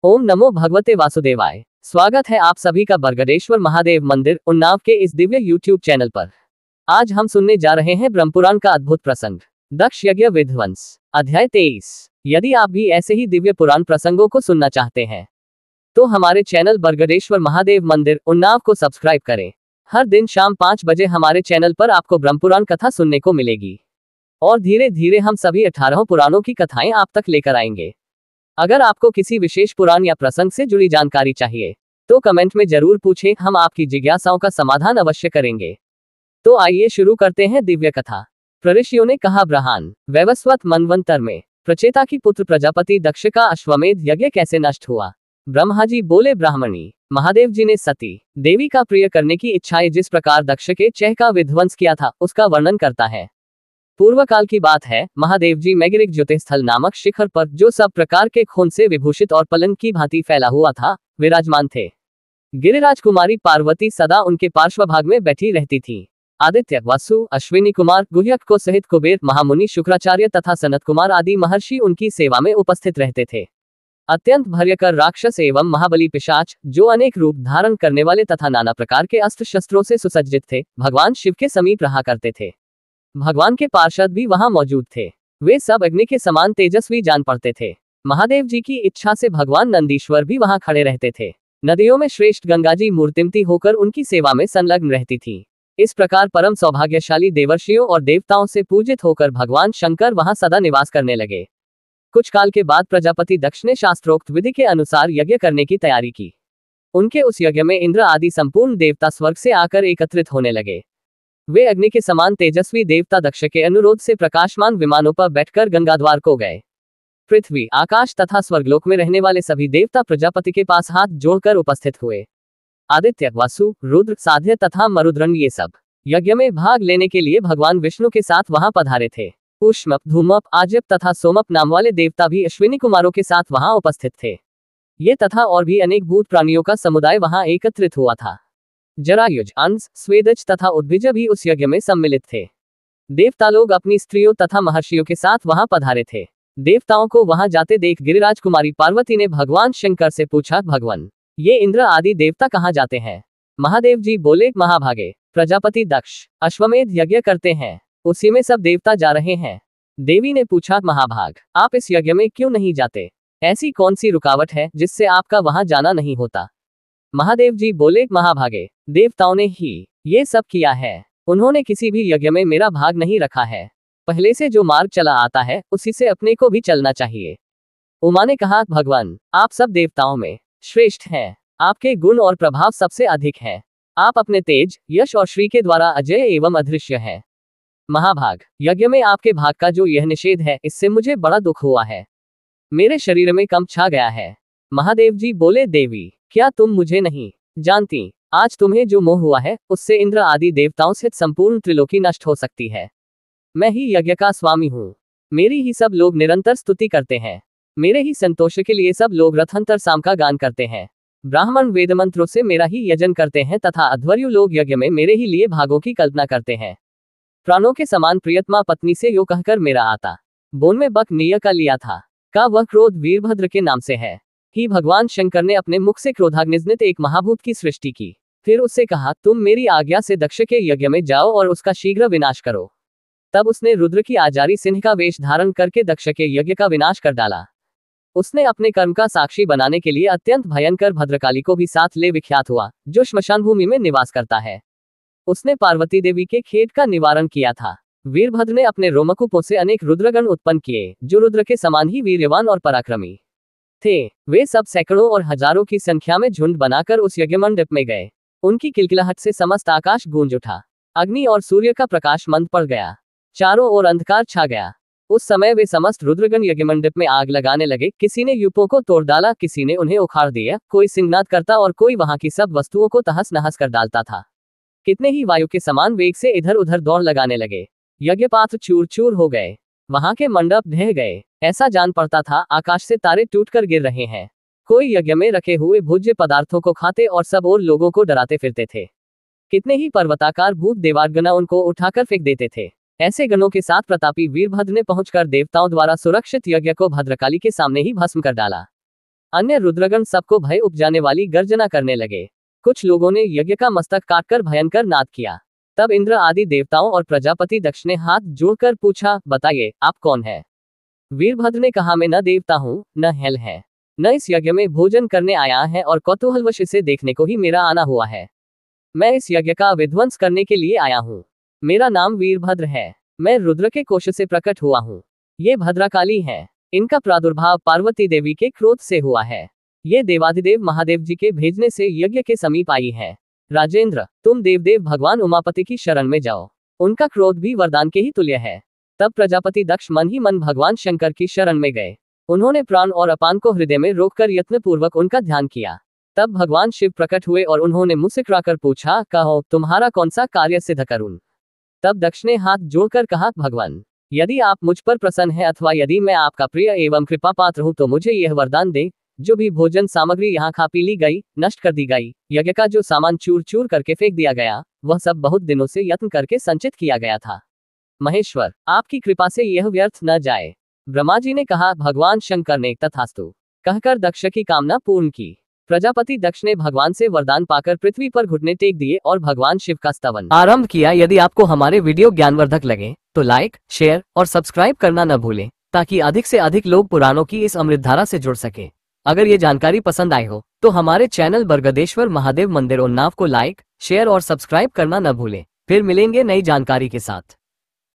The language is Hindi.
ओम नमो भगवते वासुदेवाय। स्वागत है आप सभी का बरगदेश्वर महादेव मंदिर उन्नाव के इस दिव्य यूट्यूब चैनल पर। आज हम सुनने जा रहे हैं ब्रह्मपुराण का अद्भुत प्रसंग, दक्ष यज्ञ विध्वंस, अध्याय 23। यदि आप भी ऐसे ही दिव्य पुराण प्रसंगों को सुनना चाहते हैं तो हमारे चैनल बरगदेश्वर महादेव मंदिर उन्नाव को सब्सक्राइब करें। हर दिन शाम 5 बजे हमारे चैनल पर आपको ब्रह्मपुराण कथा सुनने को मिलेगी और धीरे धीरे हम सभी 18 पुराणों की कथाएं आप तक लेकर आएंगे। अगर आपको किसी विशेष पुराण या प्रसंग से जुड़ी जानकारी चाहिए तो कमेंट में जरूर पूछें, हम आपकी जिज्ञासाओं का समाधान अवश्य करेंगे। तो आइए शुरू करते हैं दिव्य कथा। ऋषियों ने कहा, ब्रहान वैवस्वत मनवंतर में प्रचेता की पुत्र प्रजापति दक्ष का अश्वमेध यज्ञ कैसे नष्ट हुआ। ब्रह्मा जी बोले, ब्राह्मणी महादेव जी ने सती देवी का प्रिय करने की इच्छा जिस प्रकार दक्ष के चह का विध्वंस किया था उसका वर्णन करता है। पूर्व काल की बात है, महादेव जी मैगिरिक ज्योतिस्थल नामक शिखर पर, जो सब प्रकार के खून से विभूषित और पलंग की भांति फैला हुआ था, विराजमान थे। गिरिराज कुमारी पार्वती सदा उनके पार्श्व भाग में बैठी रहती थी। आदित्य, वासु, अश्विनी कुमार, गुह्यक को सहित कुबेर, महामुनि, शुक्राचार्य तथा सनत कुमार आदि महर्षि उनकी सेवा में उपस्थित रहते थे। अत्यंत भयंकर राक्षस एवं महाबली पिशाच, जो अनेक रूप धारण करने वाले तथा नाना प्रकार के अस्त्र शस्त्रों से सुसज्जित थे, भगवान शिव के समीप रहा करते थे। भगवान के पार्षद भी वहां मौजूद थे। वे सब अग्नि के समान तेजस्वी जान पड़ते थे। महादेव जी की इच्छा से भगवान नंदीश्वर भी वहां खड़े रहते थे। नदियों में श्रेष्ठ गंगा जी मूर्तिमती होकर उनकी सेवा में संलग्न रहती थी। इस प्रकार परम सौभाग्यशाली देवर्षियों और देवताओं से पूजित होकर भगवान शंकर वहां सदा निवास करने लगे। कुछ काल के बाद प्रजापति दक्ष ने शास्त्रोक्त विधि के अनुसार यज्ञ करने की तैयारी की। उनके उस यज्ञ में इंद्र आदि संपूर्ण देवता स्वर्ग से आकर एकत्रित होने लगे। वे अग्नि के समान तेजस्वी देवता दक्ष के अनुरोध से प्रकाशमान विमानों पर बैठकर गंगाद्वार को गए। पृथ्वी, आकाश तथा स्वर्गलोक में रहने वाले सभी देवता प्रजापति के पास हाथ जोड़कर उपस्थित हुए। आदित्य, वासु, रुद्र, साध्य तथा मरुद्रन ये सब यज्ञ में भाग लेने के लिए भगवान विष्णु के साथ वहां पधारे थे। उष्मप, धूमप, आजप तथा सोमप नाम वाले देवता भी अश्विनी कुमारों के साथ वहां उपस्थित थे। ये तथा और भी अनेक भूत प्राणियों का समुदाय वहां एकत्रित हुआ था। जरायुज, अंश, स्वेदज तथा उद्भिज भी उस यज्ञ में सम्मिलित थे। देवता लोग अपनी स्त्रियों तथा महर्षियों के साथ वहां पधारे थे। देवताओं को वहां जाते देख गिरिराज कुमारी पार्वती ने भगवान शंकर से पूछा, भगवान ये इंद्र आदि देवता कहाँ जाते हैं। महादेव जी बोले, महाभागे प्रजापति दक्ष अश्वमेध यज्ञ करते हैं, उसी में सब देवता जा रहे हैं। देवी ने पूछा, महाभाग आप इस यज्ञ में क्यों नहीं जाते, ऐसी कौन सी रुकावट है जिससे आपका वहां जाना नहीं होता। महादेव जी बोले, महाभागे देवताओं ने ही ये सब किया है, उन्होंने किसी भी यज्ञ में मेरा भाग नहीं रखा है। पहले से जो मार्ग चला आता है उसी से अपने को भी चलना चाहिए। उमा ने कहा, भगवान आप सब देवताओं में श्रेष्ठ हैं, आपके गुण और प्रभाव सबसे अधिक हैं। आप अपने तेज, यश और श्री के द्वारा अजय एवं अदृश्य हैं। महाभाग यज्ञ में आपके भाग का जो यह निषेध है, इससे मुझे बड़ा दुख हुआ है, मेरे शरीर में कंप छा गया है। महादेव जी बोले, देवी क्या तुम मुझे नहीं जानती, आज तुम्हें जो मोह हुआ है उससे इंद्र आदि देवताओं से संपूर्ण त्रिलोकी नष्ट हो सकती है। मैं ही यज्ञ का स्वामी हूँ, मेरी ही सब लोग निरंतर स्तुति करते हैं, मेरे ही संतोष के लिए सब लोग रथंतर साम का गान करते हैं। ब्राह्मण वेद मंत्रों से मेरा ही यजन करते हैं तथा अध्वर्यु लोग यज्ञ में मेरे ही लिए भागों की कल्पना करते हैं। प्राणों के समान प्रियतमा पत्नी से यो कहकर मेरा आता बोन में बक निय का लिया था, का वह क्रोध वीरभद्र के नाम से है। ही भगवान शंकर ने अपने मुख से क्रोधाग्निजनित एक महाभूत की सृष्टि की। फिर उससे कहा, तुम मेरी आज्ञा से दक्ष के यज्ञ में जाओ और उसका शीघ्र विनाश करो। तब उसने रुद्र की आजारी सिंह का वेश धारण करके दक्ष के यज्ञ का विनाश कर डाला। उसने अपने कर्म का साक्षी बनाने के लिए अत्यंत भयंकर भद्रकाली को भी साथ ले विख्यात हुआ, जो श्मशान भूमि में निवास करता है। उसने पार्वती देवी के खेद का निवारण किया था। वीरभद्र ने अपने रोमकूपों से अनेक रुद्रगण उत्पन्न किए, जो रुद्र के समान ही वीर्यवान और पराक्रमी थे। वे सब सैकड़ों और हजारों की संख्या में झुंड बनाकर उस यज्ञ मंडप में गए। उनकी किलकिलाहट से समस्त आकाश गूंज उठा। अग्नि और सूर्य का प्रकाश मंद पड़ गया, चारों ओर अंधकार छा गया। उस समय वे समस्त रुद्रगण यज्ञ मंडप में आग लगाने लगे। किसी ने यूपों को तोड़ डाला, किसी ने उन्हें उखाड़ दिया, कोई सिंहनाद करता और कोई वहां की सब वस्तुओं को तहस नहस कर डालता था। कितने ही वायु के समान वेग से इधर उधर दौड़ लगाने लगे। यज्ञ पात्र चूर चूर हो गए, वहां के मंडप ढह गए। ऐसा जान पड़ता था आकाश से तारे टूटकर गिर रहे हैं। कोई यज्ञ में रखे हुए भोज्य पदार्थों को खाते और सब और लोगों को डराते फिरते थे। कितने ही पर्वताकार भूत देवागना उनको उठाकर फेंक देते थे। ऐसे गणों के साथ प्रतापी वीरभद्र ने पहुंचकर देवताओं द्वारा सुरक्षित यज्ञ को भद्रकाली के सामने ही भस्म कर डाला। अन्य रुद्रगण सबको भय उपजाने वाली गर्जना करने लगे। कुछ लोगों ने यज्ञ का मस्तक काटकर भयंकर नाद किया। तब इंद्र आदि देवताओं और प्रजापति दक्ष ने हाथ जोड़कर पूछा, बताइए आप कौन है? वीरभद्र ने कहा, मैं न देवता हूँ न हेल है, न इस यज्ञ में भोजन करने आया है और कौतूहलवश इसे देखने को ही मेरा आना हुआ है। मैं इस यज्ञ का विध्वंस करने के लिए आया हूँ। मेरा नाम वीरभद्र है। मैं रुद्र के कोश से प्रकट हुआ हूँ। ये भद्रकाली है। इनका प्रादुर्भाव पार्वती देवी के क्रोध से हुआ है। ये देवाधिदेव महादेव जी के भेजने से यज्ञ के समीप आई है। राजेंद्र, तुम देवदेव भगवान उमापति की शरण में जाओ। उनका क्रोध भी वरदान के ही तुल्य है। तब प्रजापति दक्ष मन ही मन भगवान शंकर की शरण में गए। उन्होंने प्राण और अपान को हृदय में रोककर यत्नपूर्वक उनका ध्यान किया। तब भगवान शिव प्रकट हुए और उन्होंने मुस्कुराकर पूछा, कहो तुम्हारा कौन सा कार्य सिद्ध करूं? तब दक्ष ने हाथ जोड़कर कहा, भगवान, यदि आप मुझ पर प्रसन्न हैं अथवा यदि मैं आपका प्रिय एवं कृपा पात्र हूं तो मुझे यह वरदान दे, जो भी भोजन सामग्री यहाँ खा पी ली गई, नष्ट कर दी गई, यज्ञ का जो सामान चूर चूर करके फेंक दिया गया, वह सब बहुत दिनों से यत्न करके संचित किया गया था। महेश्वर, आपकी कृपा से यह व्यर्थ न जाए। ब्रह्मा जी ने कहा। भगवान शंकर ने तथास्तु कहकर दक्ष की कामना पूर्ण की। प्रजापति दक्ष ने भगवान से वरदान पाकर पृथ्वी पर घुटने टेक दिए और भगवान शिव का स्तवन आरंभ किया। यदि आपको हमारे वीडियो ज्ञानवर्धक लगे तो लाइक, शेयर और सब्सक्राइब करना न भूलें, ताकि अधिक से अधिक लोग पुराणों की इस अमृतधारा से जुड़ सके। अगर ये जानकारी पसंद आई हो तो हमारे चैनल बरगदेश्वर महादेव मंदिर उन्नाव को लाइक, शेयर और सब्सक्राइब करना न भूलें। फिर मिलेंगे नई जानकारी के साथ।